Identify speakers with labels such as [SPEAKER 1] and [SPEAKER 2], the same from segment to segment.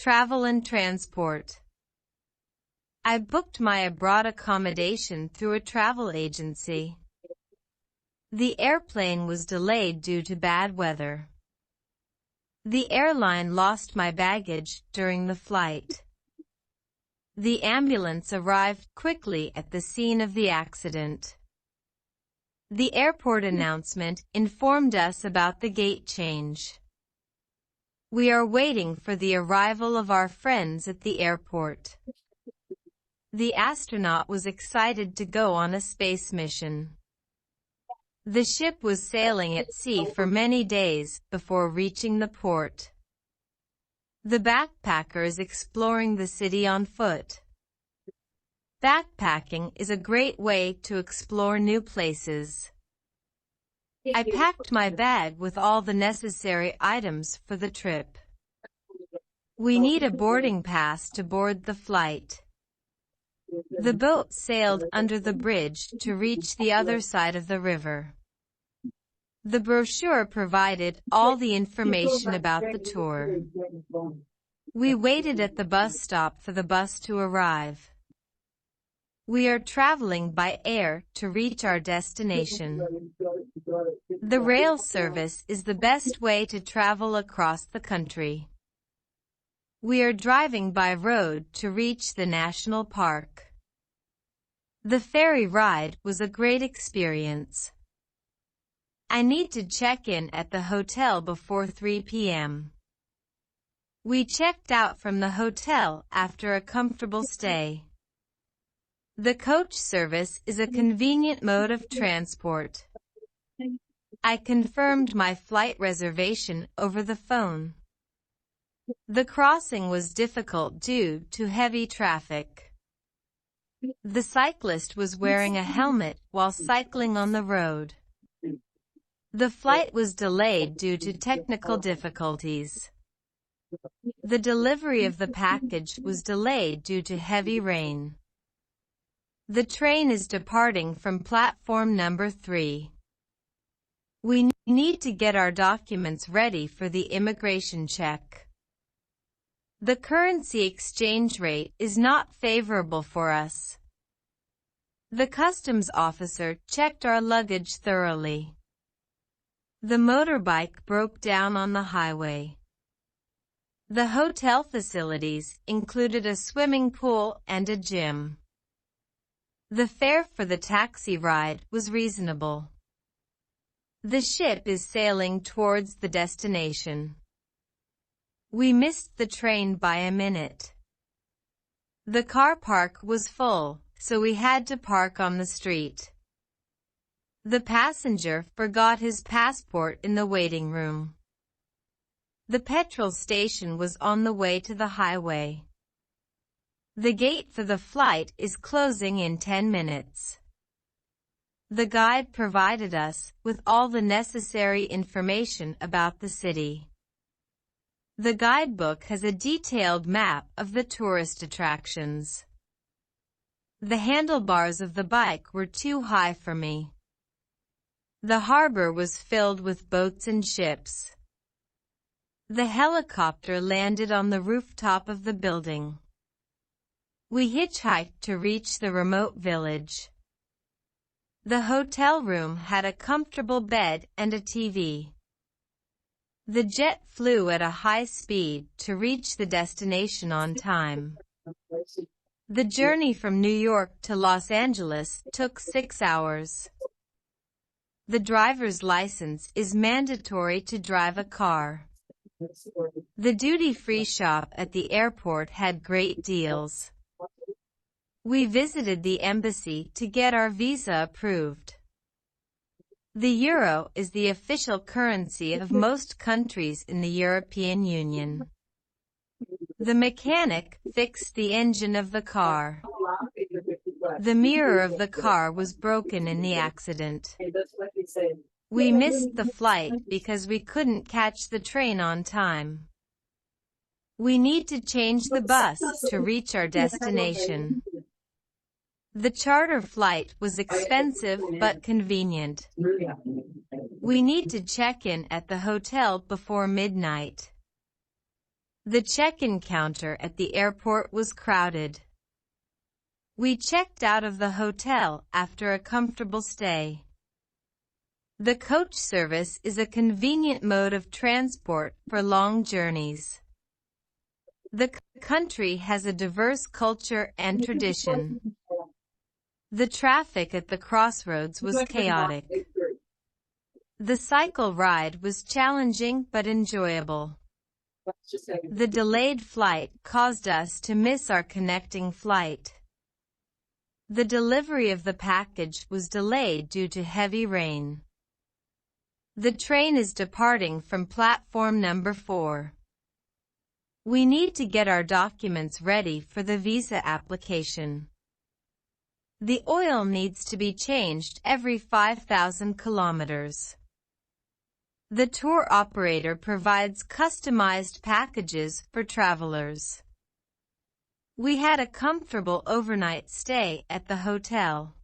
[SPEAKER 1] Travel and transport. I booked my abroad accommodation through a travel agency. The airplane was delayed due to bad weather. The airline lost my baggage during the flight. The ambulance arrived quickly at the scene of the accident. The airport announcement informed us about the gate change. We are waiting for the arrival of our friends at the airport. The astronaut was excited to go on a space mission. The ship was sailing at sea for many days before reaching the port. The backpacker is exploring the city on foot. Backpacking is a great way to explore new places. I packed my bag with all the necessary items for the trip. We need a boarding pass to board the flight. The boat sailed under the bridge to reach the other side of the river. The brochure provided all the information about the tour. We waited at the bus stop for the bus to arrive. We are traveling by air to reach our destination. The rail service is the best way to travel across the country. We are driving by road to reach the national park. The ferry ride was a great experience. I need to check in at the hotel before 3 p.m. We checked out from the hotel after a comfortable stay. The coach service is a convenient mode of transport. I confirmed my flight reservation over the phone. The crossing was difficult due to heavy traffic. The cyclist was wearing a helmet while cycling on the road. The flight was delayed due to technical difficulties. The delivery of the package was delayed due to heavy rain. The train is departing from platform number 3. We need to get our documents ready for the immigration check. The currency exchange rate is not favorable for us. The customs officer checked our luggage thoroughly. The motorbike broke down on the highway. The hotel facilities included a swimming pool and a gym. The fare for the taxi ride was reasonable. The ship is sailing towards the destination. We missed the train by a minute. The car park was full, so we had to park on the street. The passenger forgot his passport in the waiting room. The petrol station was on the way to the highway. The gate for the flight is closing in 10 minutes. The guide provided us with all the necessary information about the city. The guidebook has a detailed map of the tourist attractions. The handlebars of the bike were too high for me. The harbor was filled with boats and ships. The helicopter landed on the rooftop of the building. We hitchhiked to reach the remote village. The hotel room had a comfortable bed and a TV. The jet flew at a high speed to reach the destination on time. The journey from New York to Los Angeles took 6 hours. The driver's license is mandatory to drive a car. The duty-free shop at the airport had great deals. We visited the embassy to get our visa approved. The euro is the official currency of most countries in the European Union. The mechanic fixed the engine of the car. The mirror of the car was broken in the accident. We missed the flight because we couldn't catch the train on time. We need to change the bus to reach our destination. The charter flight was expensive but convenient. We need to check in at the hotel before midnight. The check-in counter at the airport was crowded. We checked out of the hotel after a comfortable stay. The coach service is a convenient mode of transport for long journeys. The country has a diverse culture and tradition. The traffic at the crossroads was chaotic. The cycle ride was challenging but enjoyable. The delayed flight caused us to miss our connecting flight. The delivery of the package was delayed due to heavy rain. The train is departing from platform number 4. We need to get our documents ready for the visa application. The oil needs to be changed every 5,000 kilometers. The tour operator provides customized packages for travelers. We had a comfortable overnight stay at the hotel.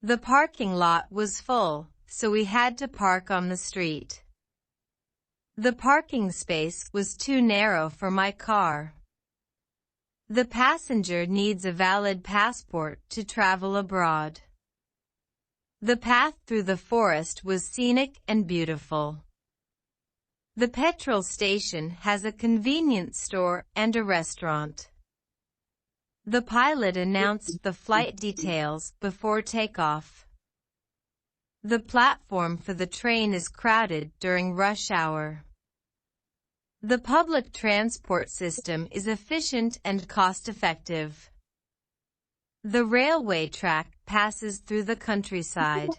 [SPEAKER 1] The parking lot was full, so we had to park on the street. The parking space was too narrow for my car. The passenger needs a valid passport to travel abroad. The path through the forest was scenic and beautiful. The petrol station has a convenience store and a restaurant. The pilot announced the flight details before takeoff. The platform for the train is crowded during rush hour. The public transport system is efficient and cost-effective. The railway track passes through the countryside.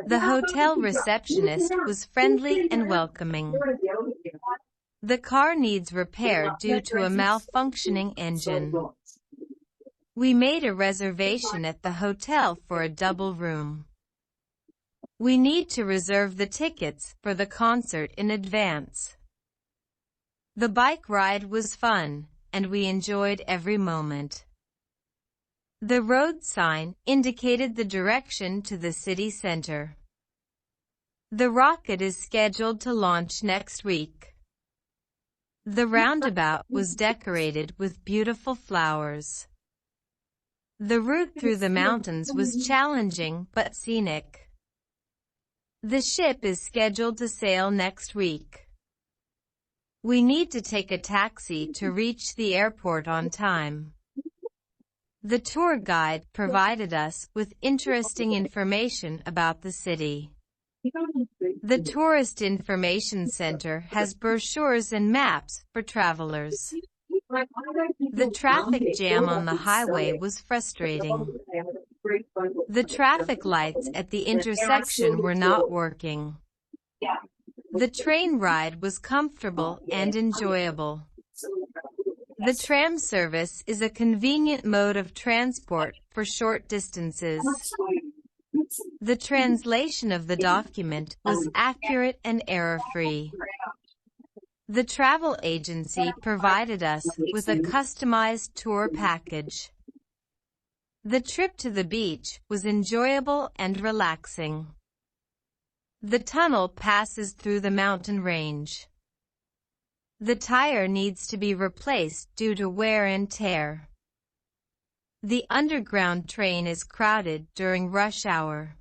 [SPEAKER 1] The hotel receptionist was friendly and welcoming. The car needs repair due to a malfunctioning engine. We made a reservation at the hotel for a double room. We need to reserve the tickets for the concert in advance. The bike ride was fun, and we enjoyed every moment. The road sign indicated the direction to the city center. The rocket is scheduled to launch next week. The roundabout was decorated with beautiful flowers. The route through the mountains was challenging but scenic. The ship is scheduled to sail next week. We need to take a taxi to reach the airport on time. The tour guide provided us with interesting information about the city. The Tourist Information Center has brochures and maps for travelers. The traffic jam on the highway was frustrating. The traffic lights at the intersection were not working. The train ride was comfortable and enjoyable. The tram service is a convenient mode of transport for short distances. The translation of the document was accurate and error-free. The travel agency provided us with a customized tour package. The trip to the beach was enjoyable and relaxing. The tunnel passes through the mountain range. The tire needs to be replaced due to wear and tear. The underground train is crowded during rush hour.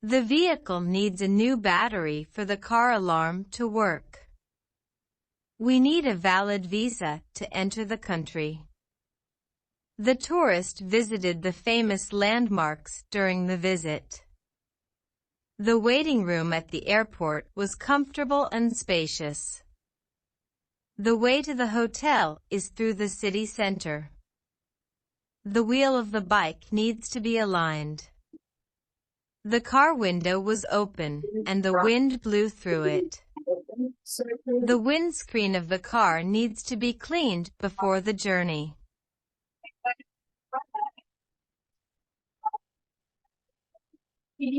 [SPEAKER 1] The vehicle needs a new battery for the car alarm to work. We need a valid visa to enter the country. The tourist visited the famous landmarks during the visit. The waiting room at the airport was comfortable and spacious. The way to the hotel is through the city center. The wheel of the bike needs to be aligned. The car window was open, and the wind blew through it. The windscreen of the car needs to be cleaned before the journey.